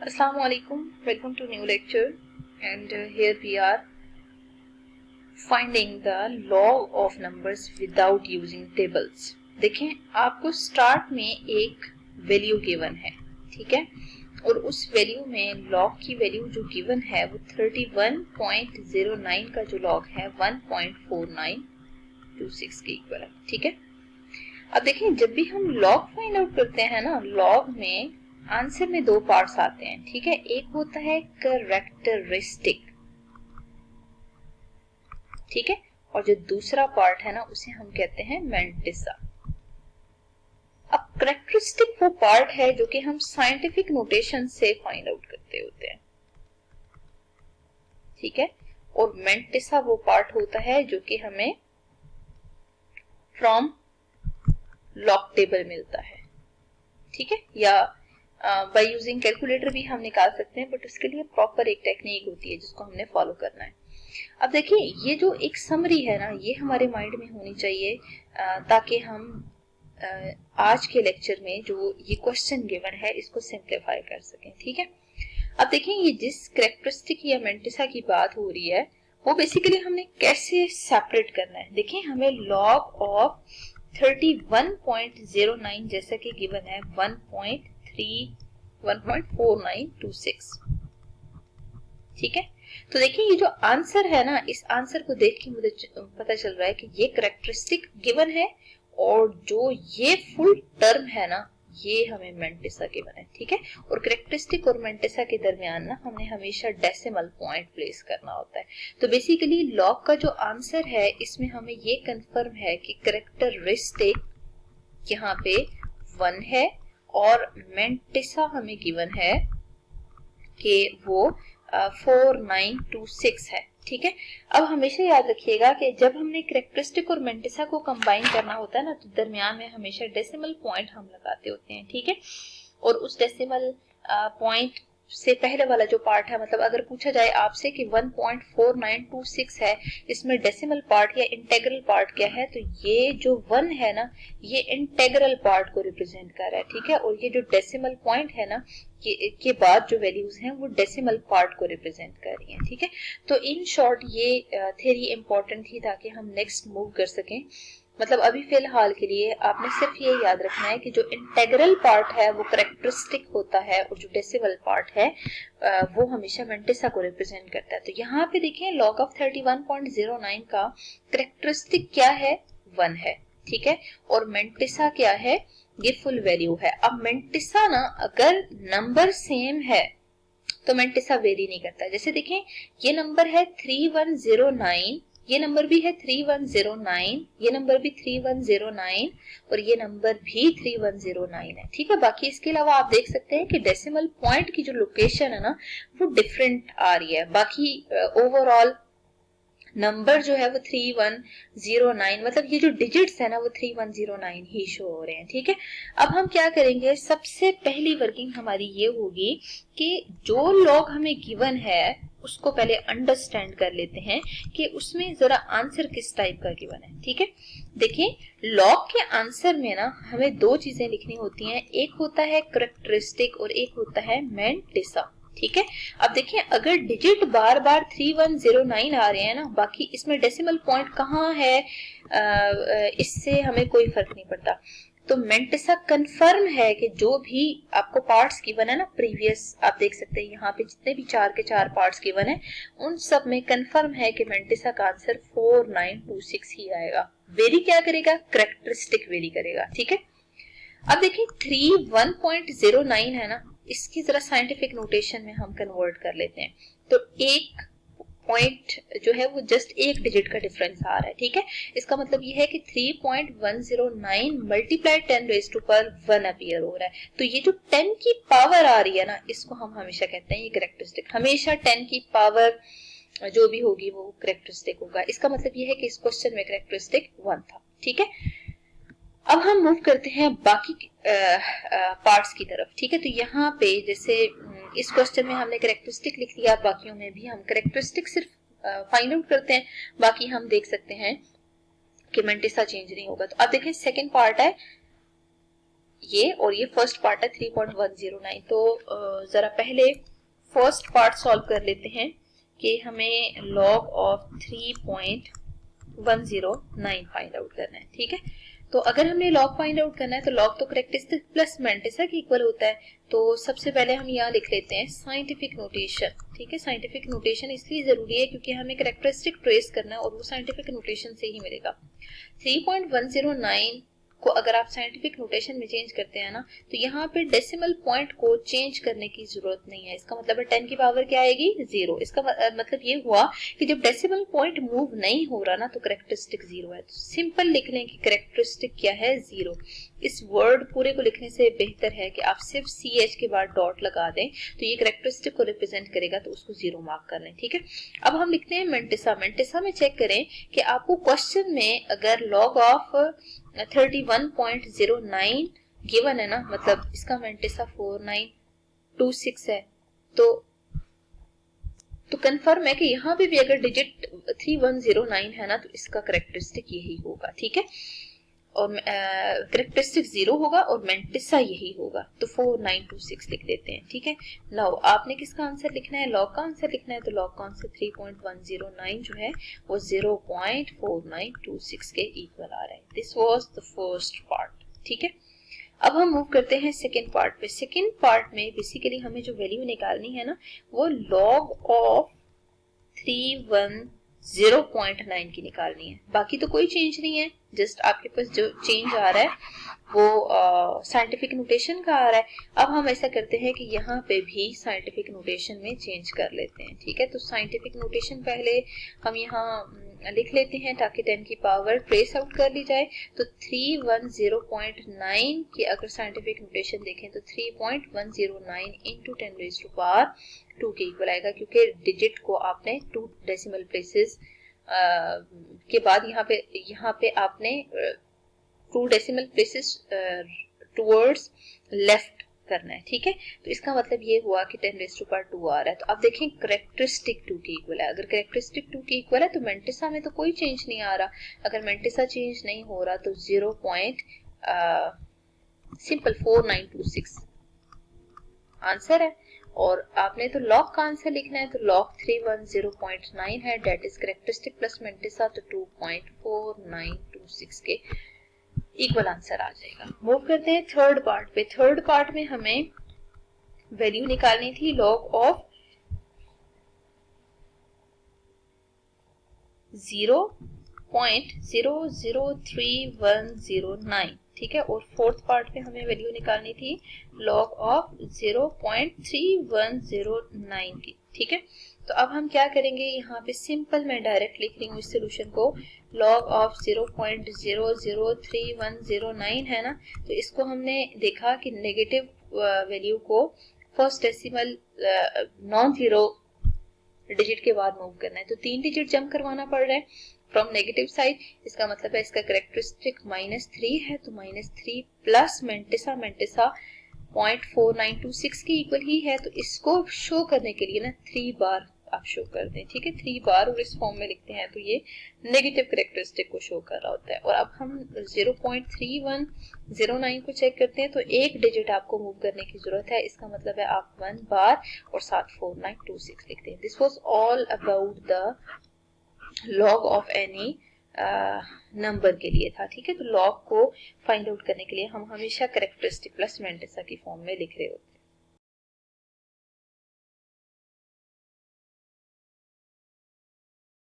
Assalamu alaikum, welcome to new lecture and here we are finding the log of numbers without using tables। देखें आपको start में एक value given है, ठीक है, और उस वैल्यू में लॉग की वैल्यू जो गिवन है वो 31.09 का जो लॉग है 1.4926 के इक्वल है, ठीक है। अब देखिए जब भी हम लॉग फाइंड आउट करते हैं ना, लॉग में आंसर में दो पार्ट्स आते हैं, ठीक है। एक होता है कैरेक्टरिस्टिक, ठीक है, और जो दूसरा पार्ट है ना उसे हम कहते हैं मैंटिसा। अब कैरेक्टरिस्टिक वो पार्ट है जो कि हम साइंटिफिक नोटेशन से फाइंड आउट करते होते हैं, ठीक है, और मैंटिसा वो पार्ट होता है जो कि हमें फ्रॉम लॉग टेबल मिलता है, ठीक है, या बाय यूजिंग कैलकुलेटर भी हम निकाल सकते हैं, बट उसके लिए प्रॉपर एक टेक्निक होती है जिसको हमने फॉलो करना है। अब देखिए ये जो एक समरी है ना, ये हमारे माइंड में होनी चाहिए ताकि हम आज के लेक्चर में जो ये क्वेश्चन गिवन है इसको सिंप्लीफाई कर सकें, ठीक है। अब देखिए ये जिस कैरेक्टरिस्टिक या मैंटिसा की बात हो रही है वो बेसिकली हमने कैसे सेपरेट करना है। देखिए हमें लॉग ऑफ 31.09 जैसा कि गिवन है 1.4926, ठीक है। तो देखिए ये जो आंसर है ना, इस आंसर को देख के मुझे पता चल रहा है कि ये कैरेक्टरिस्टिक गिवन है और जो ये फुल टर्म है ना ये हमें मैंटिसा गिवन है, ठीक है। और कैरेक्टरिस्टिक और मैंटिसा के दरमियान ना हमने हमेशा डेसिमल पॉइंट प्लेस करना होता है। तो बेसिकली लॉग का जो आंसर है इसमें हमें ये कंफर्म है कि कैरेक्टरिस्टिक यहाँ पे 1 है और मैंटिसा हमें गिवन है कि वो 4926 है, ठीक है। अब हमेशा याद रखिएगा कि जब हमने कैरेक्टरिस्टिक और मैंटिसा को कंबाइन करना होता है ना तो दरमियान में हमेशा डेसिमल पॉइंट हम लगाते होते हैं, ठीक है। और उस डेसिमल पॉइंट से पहले वाला जो पार्ट है, मतलब अगर पूछा जाए आपसे कि 1.4926 है, इसमें डेसिमल पार्ट या इंटेग्रल पार्ट क्या है, तो ये जो 1 है ना ये इंटेग्रल पार्ट को रिप्रेजेंट कर रहा है, ठीक है। और ये जो डेसिमल पॉइंट है ना के बाद जो वैल्यूज हैं वो डेसिमल पार्ट को रिप्रेजेंट कर रही हैं, ठीक है। तो इन शॉर्ट ये थ्योरी इंपॉर्टेंट थी ताकि हम नेक्स्ट मूव कर सकें। मतलब अभी फिलहाल के लिए आपने सिर्फ ये याद रखना है कि जो इंटेग्रल पार्ट है वो कैरेक्टरिस्टिक होता है और जो डेसिमल पार्ट है वो हमेशा मैंटिसा को रिप्रेजेंट करता है। तो यहाँ पे देखें लॉग ऑफ 31.09 का कैरेक्टरिस्टिक क्या है, 1 है, ठीक है, और मैंटिसा क्या है, ये फुल वैल्यू है। अब मैंटिसा ना अगर नंबर सेम है तो मैंटिसा वेरी नहीं करता। जैसे देखें ये नंबर है 3109, ये नंबर भी है 3109, ये नंबर भी 3109 और ये नंबर भी 3109 है, ठीक है। बाकी इसके अलावा आप देख सकते हैं कि डेसिमल पॉइंट की जो लोकेशन है ना वो डिफरेंट आ रही है। बाकी ओवरऑल नंबर जो है वो 3109, मतलब ये जो डिजिट्स है ना वो 3109 ही शो हो रहे हैं, ठीक है। अब हम क्या करेंगे, सबसे पहली वर्किंग हमारी ये होगी कि जो लॉग हमें गिवन है उसको पहले अंडरस्टैंड कर लेते हैं कि उसमें जरा आंसर किस टाइप का गिवन है, ठीक है। देखिए लॉग के आंसर में ना हमें दो चीजें लिखनी होती हैं, एक होता है कैरेक्टरिस्टिक और एक होता है मैंटिसा, ठीक है। अब देखिए अगर डिजिट बार बार 3109 आ रहे हैं ना, बाकी इसमें डेसिमल पॉइंट कहाँ है इससे हमें कोई फर्क नहीं पड़ता। तो मैंटिसा कंफर्म है कि जो भी आपको पार्ट्स गिवन है ना प्रीवियस, आप देख सकते हैं यहाँ पे जितने भी 4 के 4 पार्ट्स गिवन है उन सब में कंफर्म है कि मैंटिसा का आंसर 4926 ही आएगा। वेरी क्या करेगा, कैरेक्टरिस्टिक वेरी करेगा, ठीक है। अब देखिए 31.09 है ना, इसकी जरा साइंटिफिक नोटेशन में हम कन्वर्ट कर लेते हैं। तो एक पॉइंट जो है वो जस्ट एक डिजिट का डिफरेंस आ रहा है, ठीक है। इसका मतलब ये है कि 3.109 multiply 10 raise to power 1 appear हो रहा है। तो ये जो 10 की पावर आ रही है ना इसको हम हमेशा कहते हैं ये कैरेक्टरिस्टिक। हमेशा 10 की पावर जो भी होगी वो कैरेक्टरिस्टिक होगा। इसका मतलब ये है कि इस क्वेश्चन में कैरेक्टरिस्टिक 1 था, ठीक है। अब हम मूव करते हैं बाकी पार्ट्स की तरफ, ठीक है। तो यहाँ पे जैसे इस क्वेश्चन में हमने कैरेक्टरिस्टिक लिख लिया, बाकियों में भी हम कैरेक्टरिस्टिक सिर्फ फाइंड आउट करते हैं, बाकी हम देख सकते हैं कि मैंटिसा चेंज नहीं होगा। तो अब देखें सेकंड पार्ट है ये, और ये फर्स्ट पार्ट है 3.109। तो जरा पहले फर्स्ट पार्ट सॉल्व कर लेते हैं कि हमें लॉग ऑफ 3.109 फाइंड आउट करना है। ठीक है, तो अगर हमने लॉग फाइंड आउट करना है तो लॉग तो करेक्टरिस्टिक प्लस मेंटिसा के इक्वल होता है। तो सबसे पहले हम यहाँ लिख लेते हैं साइंटिफिक नोटेशन। ठीक है, साइंटिफिक नोटेशन इसलिए जरूरी है क्योंकि हमें करेक्टरिस्टिक ट्रेस करना है और वो साइंटिफिक नोटेशन से ही मिलेगा। 3.109 को अगर आप साइंटिफिक नोटेशन में चेंज करते हैं ना, तो यहाँ पे डेसिमल पॉइंट को चेंज करने की जरूरत नहीं है। इसका मतलब है 10 की पावर क्या आएगी, 0। इसका मतलब ये हुआ कि जब डेसिमल पॉइंट मूव नहीं हो रहा ना तो करेक्टरिस्टिक 0 है। तो सिंपल लिख लें कि करेक्टरिस्टिक क्या है, 0। इस वर्ड पूरे को लिखने से बेहतर है कि आप सिर्फ CH के बाद डॉट लगा दें, तो ये करेक्टरिस्टिक को रिप्रेजेंट करेगा, तो उसको 0 मार्क कर लें। ठीक है, अब हम लिखते हैं मेंटिसा। मेंटिसा में चेक करें कि आपको क्वेश्चन में अगर लॉग ऑफ 31.09 गिवन है ना, मतलब इसका मेंटिसा 4926 है, तो कंफर्म है कि यहाँ पे भी अगर डिजिट 3109 है ना तो इसका करेक्टरिस्टिक यही होगा। ठीक है, और करेक्टरिस्टिक 0 होगा और मेंटिसा यही होगा, तो 4926 लिख देते हैं। ठीक है, नाउ आपने किसका आंसर लिखना है, लॉग का आंसर लिखना है। तो लॉग का आंसर 3.109 जो है वो 0.4926 के इक्वल आ रहा है। This was the first part. ठीक है, अब हम मूव करते हैं सेकेंड पार्ट पे। सेकेंड पार्ट में बेसिकली हमें जो वैल्यू निकालनी है ना, वो लॉग ऑफ 310.9 की निकालनी है। बाकी तो कोई चेंज नहीं है, जस्ट आपके पास जो चेंज आ रहा है वो साइंटिफिक नोटेशन का आ रहा है। अब हम ऐसा करते हैं कि यहाँ पे भी साइंटिफिक नोटेशन में चेंज कर लेते हैं। ठीक है, तो साइंटिफिक नोटेशन पहले हम यहाँ लिख लेते हैं ताकि 10 की पावर ट्रेस आउट कर ली जाए। तो 310.9 की अगर साइंटिफिक नोटेशन देखें तो 3.109 इंटू 10 रेज़ टू पावर 2 के इक्वल आएगा, क्योंकि डिजिट को आपने 2 डेसिमल प्लेसेस के बाद यहाँ पे आपने 2 डेसिमल प्लेसेस टुवर्ड्स लेफ्ट करना है। ठीक है, तो इसका मतलब ये हुआ कि 10 रेज़ टू पावर 2 आ रहा है। तो अब देखें करेक्टरिस्टिक 2 के इक्वल है। अगर करेक्टरिस्टिक 2 के इक्वल है तो मेंटिसा में तो कोई चेंज नहीं आ रहा। अगर मेंटिसा चेंज नहीं हो रहा तो 0 पॉइंट सिंपल 4926 आंसर है। और आपने तो लॉग का आंसर लिखना है, तो लॉग 310.9 है, that is characteristic plus mantissa, तो 2.4926 के इक्वल आंसर आ जाएगा। मूव करते हैं थर्ड पार्ट पे। थर्ड पार्ट में हमें वैल्यू निकालनी थी लॉग ऑफ 0.003109। ठीक है, और फोर्थ पार्ट में हमें वैल्यू निकालनी थी लॉग ऑफ 0.3109 की। ठीक है, तो अब हम क्या करेंगे, यहाँ पे सिंपल मैं डायरेक्ट लिख रही हूँ इस सोल्यूशन को। लॉग ऑफ 0.003109 है ना, तो इसको हमने देखा कि नेगेटिव वैल्यू को first decimal non zero digit के बाद मूव करना है, तो 3 डिजिट जंप करवाना पड़ रहा है फ्रॉम नेगेटिव साइड। इसका मतलब है इसका करेक्टरिस्टिक -3 है, तो -3 प्लस मेंटिसा 0.4926 के इक्वल ही है। तो इसको शो करने के लिए ना 3 बार आप शो कर दें। ठीक है, 3 बार और इस फॉर्म में लिखते हैं तो ये नेगेटिव करेक्टरिस्टिक को शो कर रहा होता है। और अब हम 0.3109 को चेक करते हैं, तो एक डिजिट आपको मूव करने की जरूरत है। इसका मतलब है आप 1 बार और साथ 4926 लिखते हैं। This was all about the log of any number के लिए था। ठीक है, तो लॉग को फाइंड आउट करने के लिए हम हमेशा करेक्टरिस्टिक प्लस मेंटिसा की फॉर्म में लिख रहे होते हैं।